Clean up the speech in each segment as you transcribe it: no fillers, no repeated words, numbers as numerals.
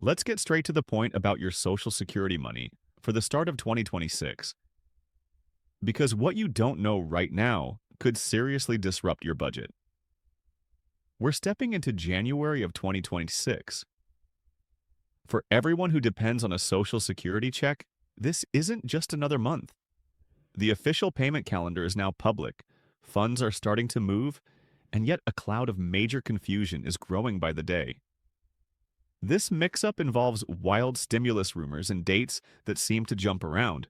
Let's get straight to the point about your Social Security money for the start of 2026, because what you don't know right now could seriously disrupt your budget. We're stepping into January of 2026. For everyone who depends on a Social Security check, this isn't just another month. The official payment calendar is now public, funds are starting to move, and yet a cloud of major confusion is growing by the day. This mix-up involves wild stimulus rumors and dates that seem to jump around.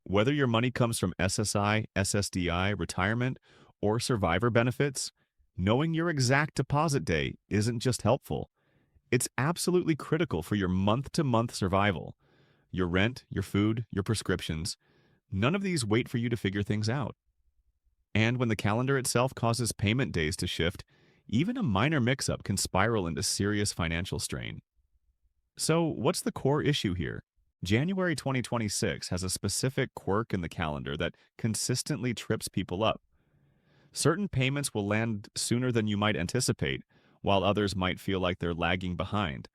Whether your money comes from SSI, SSDI, retirement, or survivor benefits, knowing your exact deposit day isn't just helpful. It's absolutely critical for your month-to-month survival. Your rent, your food, your prescriptions, none of these wait for you to figure things out. And when the calendar itself causes payment days to shift, even a minor mix-up can spiral into serious financial strain. So, what's the core issue here? January 2026 has a specific quirk in the calendar that consistently trips people up. Certain payments will land sooner than you might anticipate, while others might feel like they're lagging behind.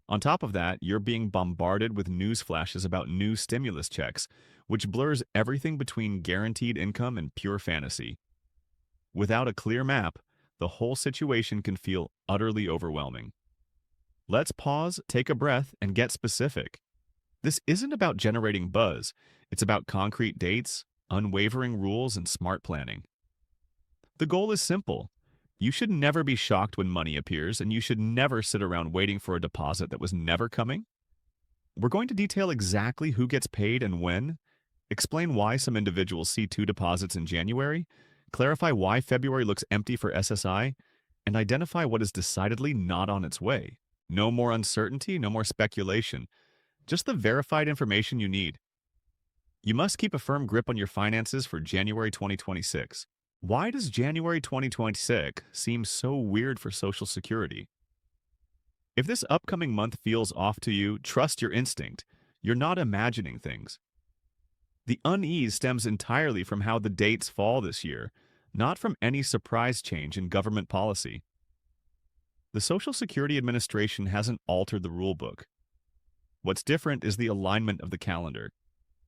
On top of that, you're being bombarded with news flashes about new stimulus checks, which blurs everything between guaranteed income and pure fantasy. Without a clear map, the whole situation can feel utterly overwhelming. Let's pause, take a breath, and get specific. This isn't about generating buzz. It's about concrete dates, unwavering rules, and smart planning. The goal is simple. You should never be shocked when money appears, and you should never sit around waiting for a deposit that was never coming. We're going to detail exactly who gets paid and when, explain why some individuals see two deposits in January, clarify why February looks empty for SSI, and identify what is decidedly not on its way. No more uncertainty, no more speculation. Just the verified information you need. You must keep a firm grip on your finances for January 2026. Why does January 2026 seem so weird for Social Security? If this upcoming month feels off to you, trust your instinct. You're not imagining things. The unease stems entirely from how the dates fall this year, not from any surprise change in government policy. The Social Security Administration hasn't altered the rulebook. What's different is the alignment of the calendar.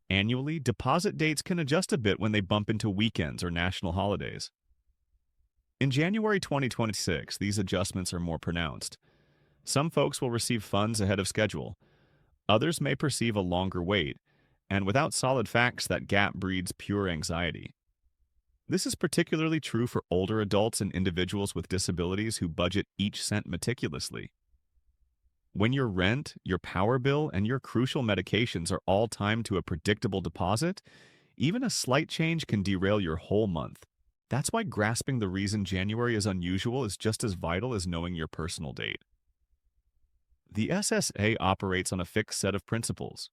Annually, deposit dates can adjust a bit when they bump into weekends or national holidays. In January 2026, these adjustments are more pronounced. Some folks will receive funds ahead of schedule. Others may perceive a longer wait, and without solid facts, that gap breeds pure anxiety. This is particularly true for older adults and individuals with disabilities who budget each cent meticulously. When your rent, your power bill, and your crucial medications are all timed to a predictable deposit, even a slight change can derail your whole month. That's why grasping the reason January is unusual is just as vital as knowing your personal date. The SSA operates on a fixed set of principles.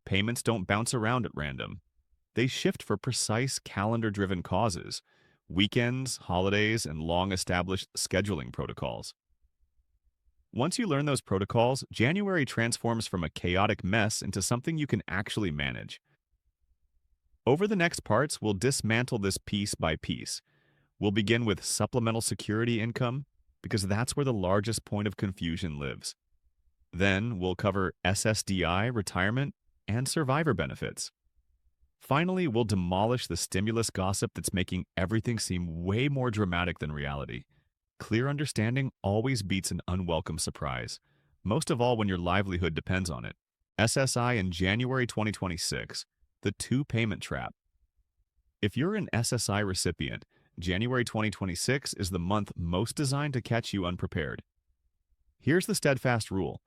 Payments don't bounce around at random. They shift for precise calendar-driven causes, weekends, holidays, and long-established scheduling protocols. Once you learn those protocols, January transforms from a chaotic mess into something you can actually manage. Over the next parts, we'll dismantle this piece by piece. We'll begin with supplemental security income, because that's where the largest point of confusion lives. Then we'll cover SSDI, retirement, and survivor benefits. Finally, we'll demolish the stimulus gossip that's making everything seem way more dramatic than reality. Clear understanding always beats an unwelcome surprise, most of all when your livelihood depends on it. SSI in January 2026, the two-payment trap. If you're an SSI recipient, January 2026 is the month most designed to catch you unprepared. Here's the steadfast rule.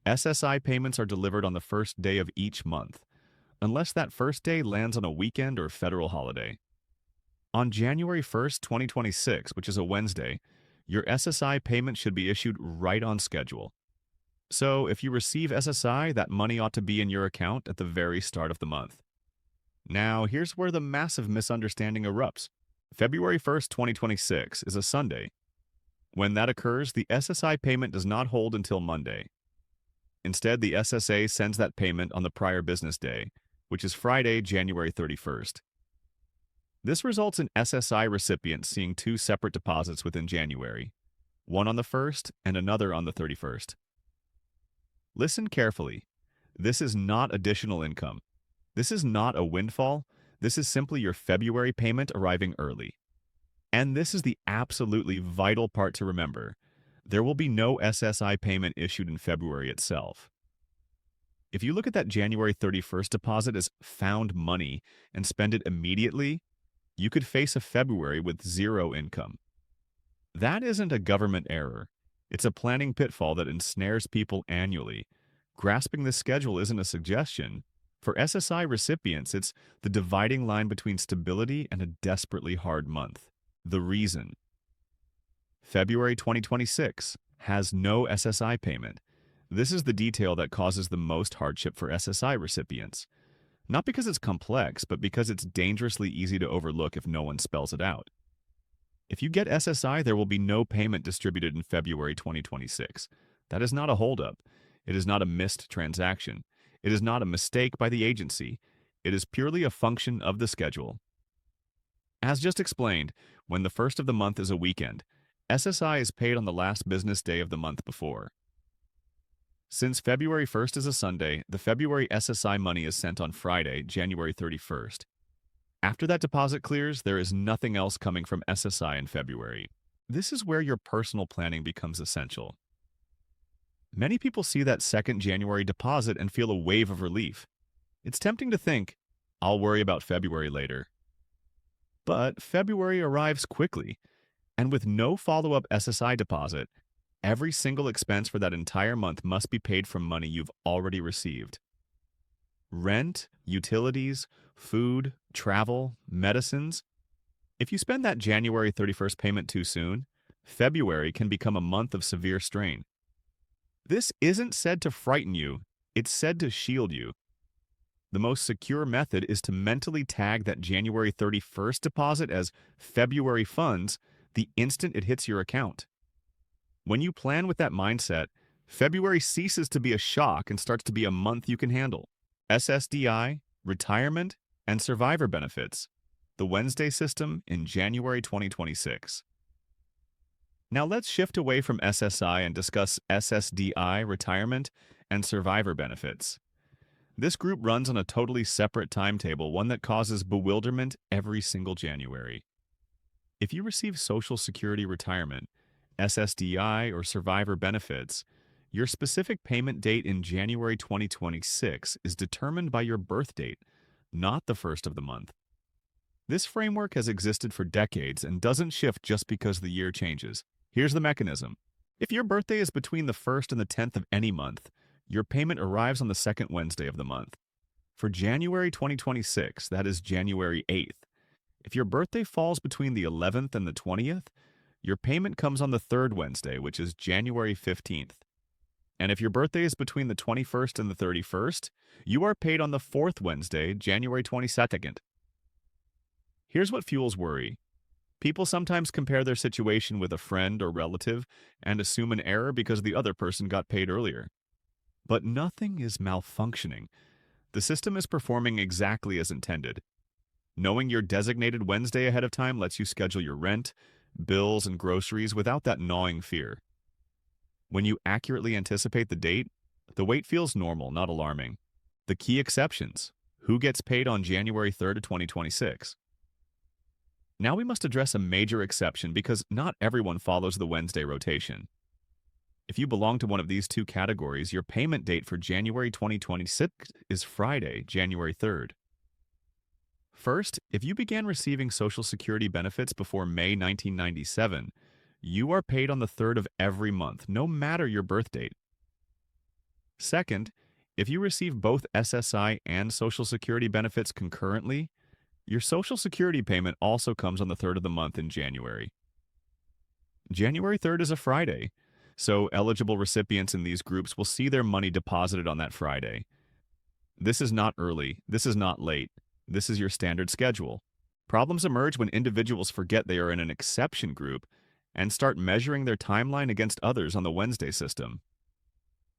SSI payments are delivered on the first day of each month, unless that first day lands on a weekend or federal holiday. On January 1st, 2026, which is a Wednesday, your SSI payment should be issued right on schedule. So if you receive SSI, that money ought to be in your account at the very start of the month. Now, here's where the massive misunderstanding erupts. February 1st, 2026 is a Sunday. When that occurs, the SSI payment does not hold until Monday. Instead, the SSA sends that payment on the prior business day, which is Friday, January 31st. This results in SSI recipients seeing two separate deposits within January, one on the 1st and another on the 31st. Listen carefully. This is not additional income. This is not a windfall. This is simply your February payment arriving early. And this is the absolutely vital part to remember. There will be no SSI payment issued in February itself. If you look at that January 31st deposit as found money and spend it immediately, you could face a February with zero income. That isn't a government error. It's a planning pitfall that ensnares people annually. Grasping the schedule isn't a suggestion. For SSI recipients, it's the dividing line between stability and a desperately hard month. The reason: February 2026 has no SSI payment. This is the detail that causes the most hardship for SSI recipients. Not because it's complex, but because it's dangerously easy to overlook if no one spells it out. If you get SSI, there will be no payment distributed in February 2026. That is not a holdup. It is not a missed transaction. It is not a mistake by the agency. It is purely a function of the schedule. As just explained, when the first of the month is a weekend, SSI is paid on the last business day of the month before. Since February 1st is a Sunday, the February SSI money is sent on Friday, January 31st. After that deposit clears, there is nothing else coming from SSI in February. This is where your personal planning becomes essential. Many people see that second January deposit and feel a wave of relief. It's tempting to think, I'll worry about February later. But February arrives quickly, and with no follow-up SSI deposit, every single expense for that entire month must be paid from money you've already received. Rent, utilities, food, travel, medicines. If you spend that January 31st payment too soon, February can become a month of severe strain. This isn't said to frighten you, it's said to shield you. The most secure method is to mentally tag that January 31st deposit as February funds the instant it hits your account. When you plan with that mindset, February ceases to be a shock and starts to be a month you can handle. SSDI, retirement, and survivor benefits. The Wednesday system in January 2026. Now let's shift away from SSI and discuss SSDI, retirement, and survivor benefits. This group runs on a totally separate timetable, one that causes bewilderment every single January. If you receive Social Security retirement, SSDI, or survivor benefits, your specific payment date in January 2026 is determined by your birth date, not the first of the month. This framework has existed for decades and doesn't shift just because the year changes. Here's the mechanism. If your birthday is between the 1st and the 10th of any month, your payment arrives on the second Wednesday of the month. For January 2026, that is January 8th. If your birthday falls between the 11th and the 20th, your payment comes on the third Wednesday, which is January 15th. And if your birthday is between the 21st and the 31st, you are paid on the fourth Wednesday, January 22nd. Here's what fuels worry. People sometimes compare their situation with a friend or relative and assume an error because the other person got paid earlier. But nothing is malfunctioning. The system is performing exactly as intended. Knowing your designated Wednesday ahead of time lets you schedule your rent, bills, and groceries without that gnawing fear. When you accurately anticipate the date, the wait feels normal, not alarming. The key exceptions: who gets paid on January 3rd of 2026? Now we must address a major exception because not everyone follows the Wednesday rotation. If you belong to one of these two categories, your payment date for January 2026 is Friday, January 3rd. First, if you began receiving Social Security benefits before May 1997, you are paid on the 3rd of every month, no matter your birth date. Second, if you receive both SSI and Social Security benefits concurrently, your Social Security payment also comes on the 3rd of the month in January. January 3rd is a Friday, so eligible recipients in these groups will see their money deposited on that Friday. This is not early, this is not late, this is your standard schedule. Problems emerge when individuals forget they are in an exception group and start measuring their timeline against others on the Wednesday system.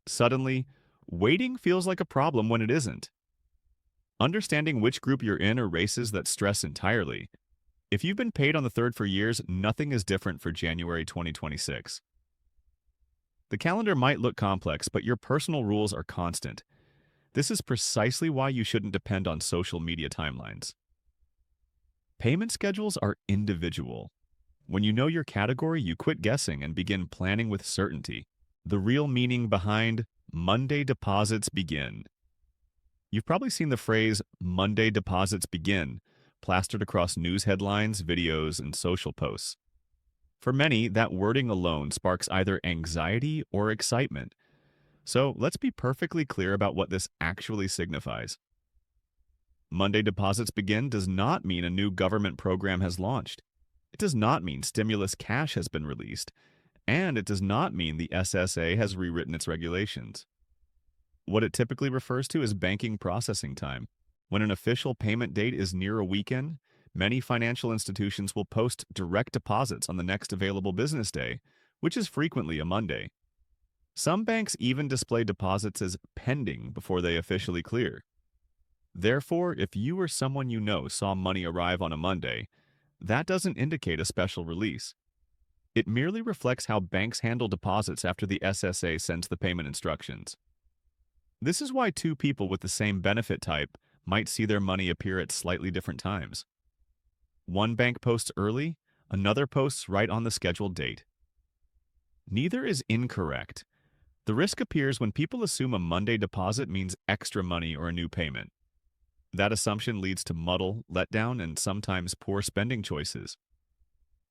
Suddenly, waiting feels like a problem when it isn't. Understanding which group you're in erases that stress entirely. If you've been paid on the 3rd for years, nothing is different for January 2026. The calendar might look complex, but your personal rules are constant. This is precisely why you shouldn't depend on social media timelines. Payment schedules are individual. When you know your category, you quit guessing and begin planning with certainty. The real meaning behind Monday deposits begin. You've probably seen the phrase Monday deposits begin plastered across news headlines, videos, and social posts. For many, that wording alone sparks either anxiety or excitement. So let's be perfectly clear about what this actually signifies. Monday deposits begin does not mean a new government program has launched. It does not mean stimulus cash has been released, and it does not mean the SSA has rewritten its regulations. What it typically refers to is banking processing time. When an official payment date is near a weekend, many financial institutions will post direct deposits on the next available business day, which is frequently a Monday. Some banks even display deposits as pending before they officially clear. Therefore, if you or someone you know saw money arrive on a Monday, that doesn't indicate a special release. It merely reflects how banks handle deposits after the SSA sends the payment instructions. This is why two people with the same benefit type might see their money appear at slightly different times. One bank posts early, another posts right on the scheduled date. Neither is incorrect. The risk appears when people assume a Monday deposit means extra money or a new payment. That assumption leads to muddle, letdown, and sometimes poor spending choices.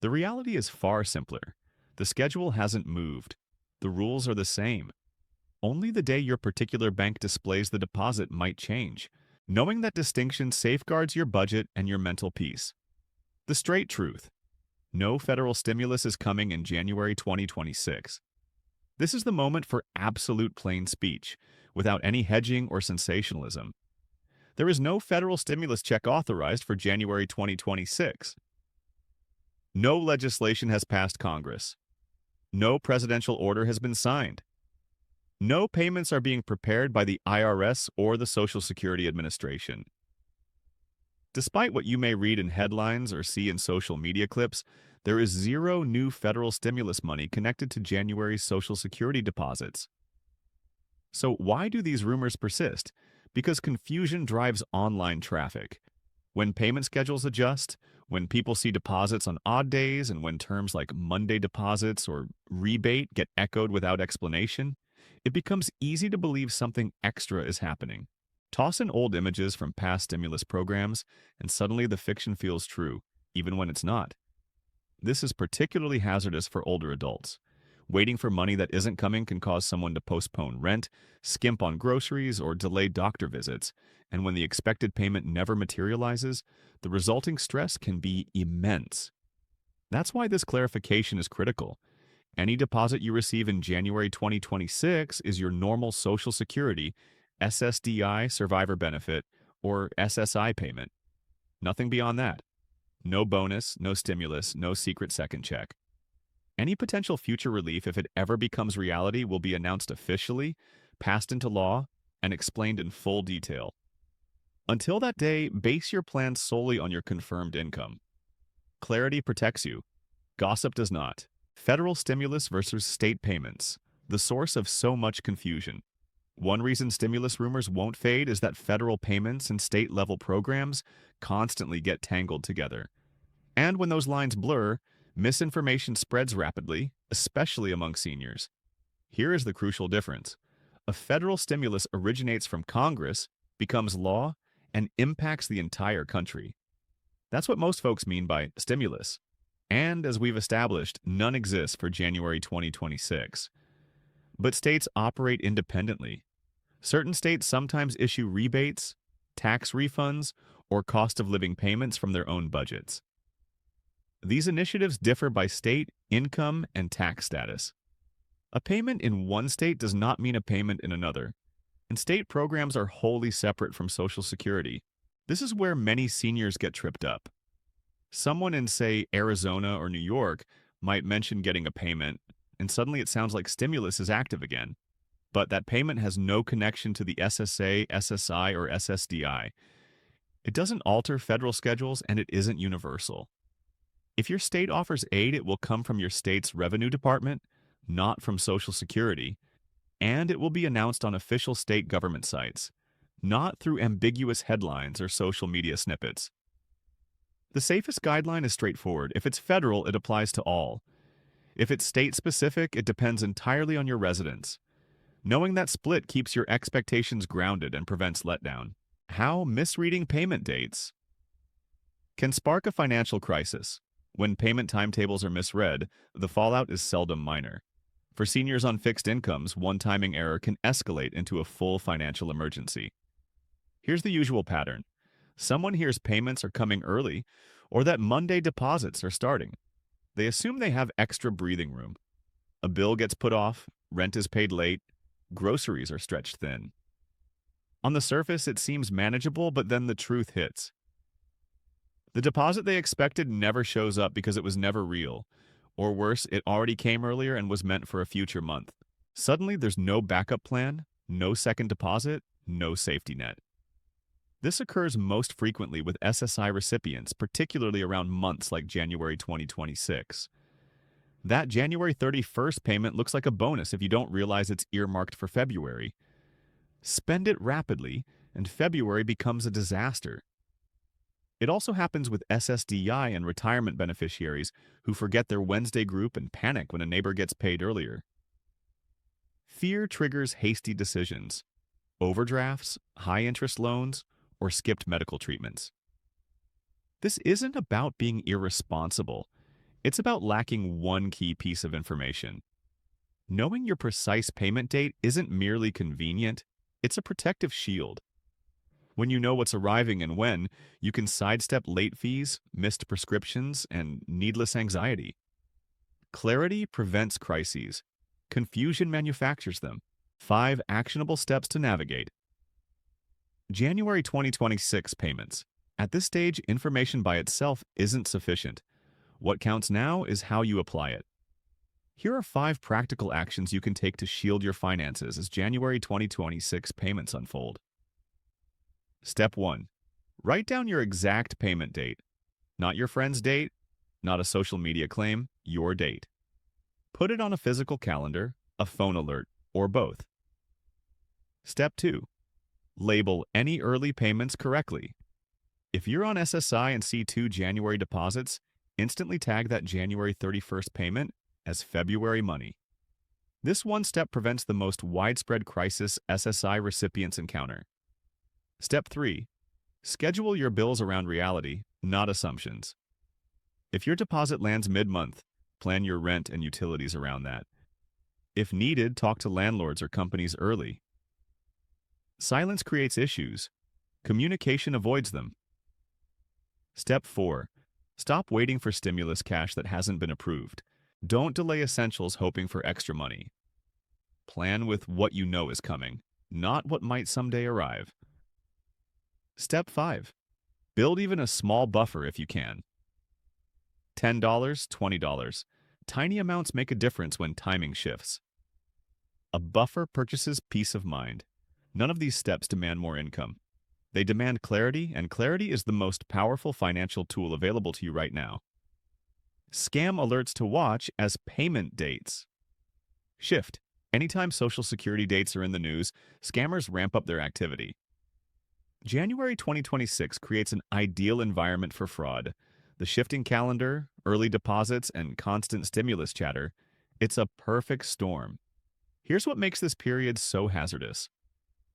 The reality is far simpler. The schedule hasn't moved. The rules are the same. Only the day your particular bank displays the deposit might change. Knowing that distinction safeguards your budget and your mental peace. The straight truth: no federal stimulus is coming in January 2026. This is the moment for absolute plain speech, without any hedging or sensationalism. There is no federal stimulus check authorized for January 2026. No legislation has passed Congress. No presidential order has been signed. No payments are being prepared by the IRS or the Social Security Administration. Despite what you may read in headlines or see in social media clips, there is zero new federal stimulus money connected to January's Social Security deposits. So why do these rumors persist? Because confusion drives online traffic. When payment schedules adjust, when people see deposits on odd days, and when terms like Monday deposits or rebate get echoed without explanation, it becomes easy to believe something extra is happening. Toss in old images from past stimulus programs, and suddenly the fiction feels true, even when it's not. This is particularly hazardous for older adults. Waiting for money that isn't coming can cause someone to postpone rent, skimp on groceries, or delay doctor visits, and when the expected payment never materializes, the resulting stress can be immense. That's why this clarification is critical. Any deposit you receive in January 2026 is your normal Social Security, SSDI survivor benefit, or SSI payment. Nothing beyond that. No bonus, no stimulus, no secret second check. Any potential future relief, if it ever becomes reality, will be announced officially, passed into law, and explained in full detail. Until that day, base your plan solely on your confirmed income. Clarity protects you. Gossip does not. Federal stimulus versus state payments, the source of so much confusion. One reason stimulus rumors won't fade is that federal payments and state-level programs constantly get tangled together. And when those lines blur, misinformation spreads rapidly, especially among seniors. Here is the crucial difference. A federal stimulus originates from Congress, becomes law, and impacts the entire country. That's what most folks mean by stimulus. And as we've established, none exists for January 2026. But states operate independently. Certain states sometimes issue rebates, tax refunds, or cost of living payments from their own budgets. These initiatives differ by state, income, and tax status. A payment in one state does not mean a payment in another, and state programs are wholly separate from Social Security. This is where many seniors get tripped up. Someone in, say, Arizona or New York might mention getting a payment, and suddenly it sounds like stimulus is active again. But that payment has no connection to the SSA, SSI, or SSDI. It doesn't alter federal schedules, and it isn't universal. If your state offers aid, it will come from your state's revenue department, not from Social Security, and it will be announced on official state government sites, not through ambiguous headlines or social media snippets. The safest guideline is straightforward. If it's federal, it applies to all. If it's state-specific, it depends entirely on your residence. Knowing that split keeps your expectations grounded and prevents letdown. How misreading payment dates can spark a financial crisis. When payment timetables are misread, the fallout is seldom minor. For seniors on fixed incomes, one timing error can escalate into a full financial emergency. Here's the usual pattern. Someone hears payments are coming early or that Monday deposits are starting. They assume they have extra breathing room. A bill gets put off, rent is paid late, groceries are stretched thin. On the surface, it seems manageable, but then the truth hits. The deposit they expected never shows up because it was never real. Or worse, it already came earlier and was meant for a future month. Suddenly, there's no backup plan, no second deposit, no safety net. This occurs most frequently with SSI recipients, particularly around months like January 2026. That January 31st payment looks like a bonus if you don't realize it's earmarked for February. Spend it rapidly, and February becomes a disaster. It also happens with SSDI and retirement beneficiaries who forget their Wednesday group and panic when a neighbor gets paid earlier. Fear triggers hasty decisions, overdrafts, high-interest loans, or skipped medical treatments. This isn't about being irresponsible. It's about lacking one key piece of information. Knowing your precise payment date isn't merely convenient, it's a protective shield. When you know what's arriving and when, you can sidestep late fees, missed prescriptions, and needless anxiety. Clarity prevents crises. Confusion manufactures them. 5 actionable steps to navigate. January 2026 payments. At this stage, information by itself isn't sufficient. What counts now is how you apply it. Here are 5 practical actions you can take to shield your finances as January 2026 payments unfold. Step 1. Write down your exact payment date. Not your friend's date, not a social media claim, your date. Put it on a physical calendar, a phone alert, or both. Step 2. Label any early payments correctly. If you're on SSI and see 2 January deposits, instantly tag that January 31st payment as February money. This one step prevents the most widespread crisis SSI recipients encounter. Step 3. Schedule your bills around reality, not assumptions. If your deposit lands mid-month, plan your rent and utilities around that. If needed, talk to landlords or companies early. Silence creates issues. Communication avoids them. Step 4. Stop waiting for stimulus cash that hasn't been approved. Don't delay essentials hoping for extra money. Plan with what you know is coming, not what might someday arrive. Step 5. Build even a small buffer if you can. $10, $20. Tiny amounts make a difference when timing shifts. A buffer purchases peace of mind. None of these steps demand more income. They demand clarity, and clarity is the most powerful financial tool available to you right now. Scam alerts to watch as payment dates. Shift. Anytime Social Security dates are in the news, scammers ramp up their activity. January 2026 creates an ideal environment for fraud. The shifting calendar, early deposits, and constant stimulus chatter, it's a perfect storm. Here's what makes this period so hazardous.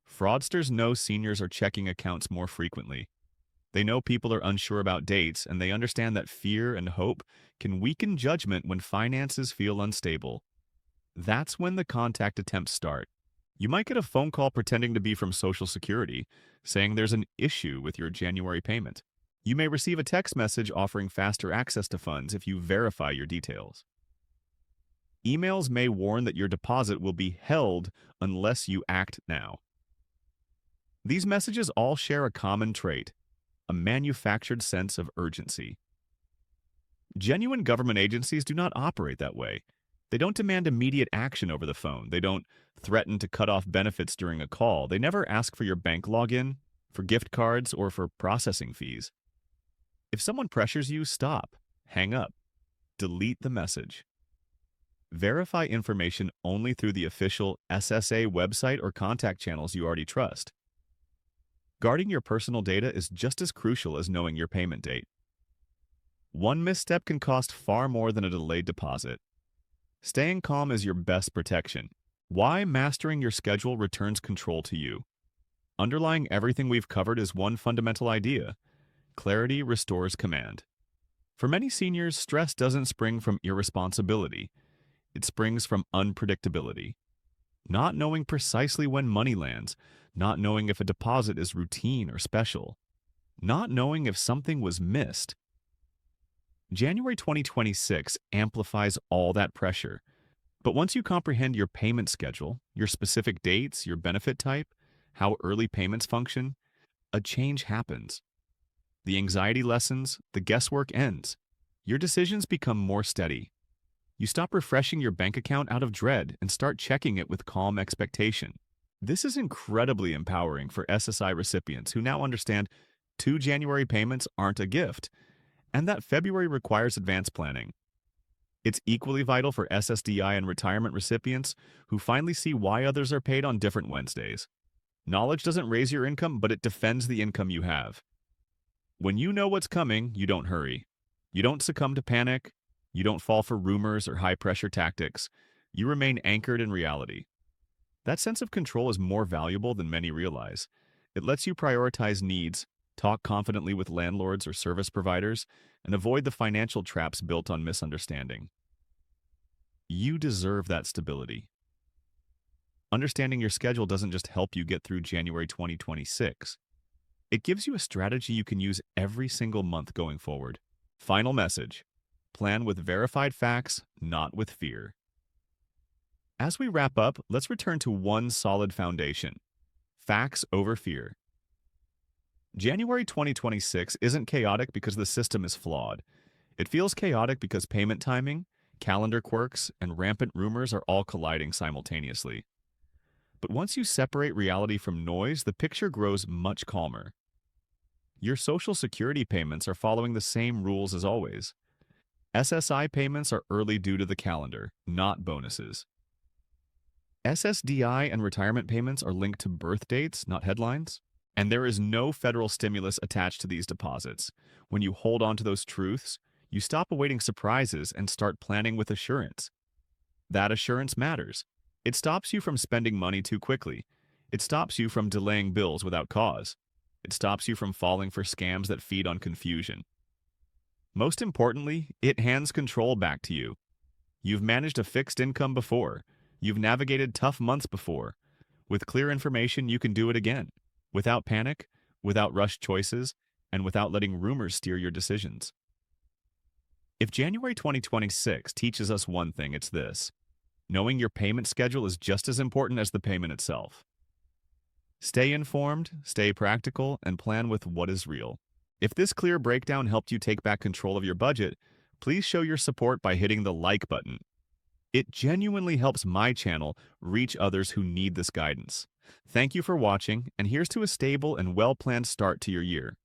Fraudsters know seniors are checking accounts more frequently. They know people are unsure about dates, and they understand that fear and hope can weaken judgment when finances feel unstable. That's when the contact attempts start. You might get a phone call pretending to be from Social Security, saying there's an issue with your January payment. You may receive a text message offering faster access to funds if you verify your details. Emails may warn that your deposit will be held unless you act now. These messages all share a common trait, a manufactured sense of urgency. Genuine government agencies do not operate that way. They don't demand immediate action over the phone. They don't threaten to cut off benefits during a call. They never ask for your bank login, for gift cards, or for processing fees. If someone pressures you, stop, hang up, delete the message. Verify information only through the official SSA website or contact channels you already trust. Guarding your personal data is just as crucial as knowing your payment date. One misstep can cost far more than a delayed deposit. Staying calm is your best protection. Why mastering your schedule returns control to you. Underlying everything we've covered is one fundamental idea: clarity restores command. For many seniors, stress doesn't spring from irresponsibility. It springs from unpredictability. Not knowing precisely when money lands, not knowing if a deposit is routine or special, not knowing if something was missed. January 2026 amplifies all that pressure. But once you comprehend your payment schedule, your specific dates, your benefit type, how early payments function, a change happens. The anxiety lessens, the guesswork ends. Your decisions become more steady. You stop refreshing your bank account out of dread and start checking it with calm expectation. This is incredibly empowering for SSI recipients who now understand 2 January payments aren't a gift, and that February requires advanced planning. It's equally vital for SSDI and retirement recipients who finally see why others are paid on different Wednesdays. Knowledge doesn't raise your income, but it defends the income you have. When you know what's coming, you don't hurry. You don't succumb to panic. You don't fall for rumors or high-pressure tactics. You remain anchored in reality. That sense of control is more valuable than many realize. It lets you prioritize needs, talk confidently with landlords or service providers, and avoid the financial traps built on misunderstanding. You deserve that stability. Understanding your schedule doesn't just help you get through January 2026. It gives you a strategy you can use every single month going forward. Final message: plan with verified facts, not with fear. As we wrap up, let's return to one solid foundation: facts over fear. January 2026 isn't chaotic because the system is flawed. It feels chaotic because payment timing, calendar quirks, and rampant rumors are all colliding simultaneously. But once you separate reality from noise, the picture grows much calmer. Your Social Security payments are following the same rules as always. SSI payments are early due to the calendar, not bonuses. SSDI and retirement payments are linked to birth dates, not headlines. And there is no federal stimulus attached to these deposits. When you hold on to those truths, you stop awaiting surprises and start planning with assurance. That assurance matters. It stops you from spending money too quickly. It stops you from delaying bills without cause. It stops you from falling for scams that feed on confusion. Most importantly, it hands control back to you. You've managed a fixed income before. You've navigated tough months before. With clear information, you can do it again. Without panic, without rushed choices, and without letting rumors steer your decisions. If January 2026 teaches us one thing, it's this: knowing your payment schedule is just as important as the payment itself. Stay informed, stay practical, and plan with what is real. If this clear breakdown helped you take back control of your budget, please show your support by hitting the like button. It genuinely helps my channel reach others who need this guidance. Thank you for watching, and here's to a stable and well-planned start to your year.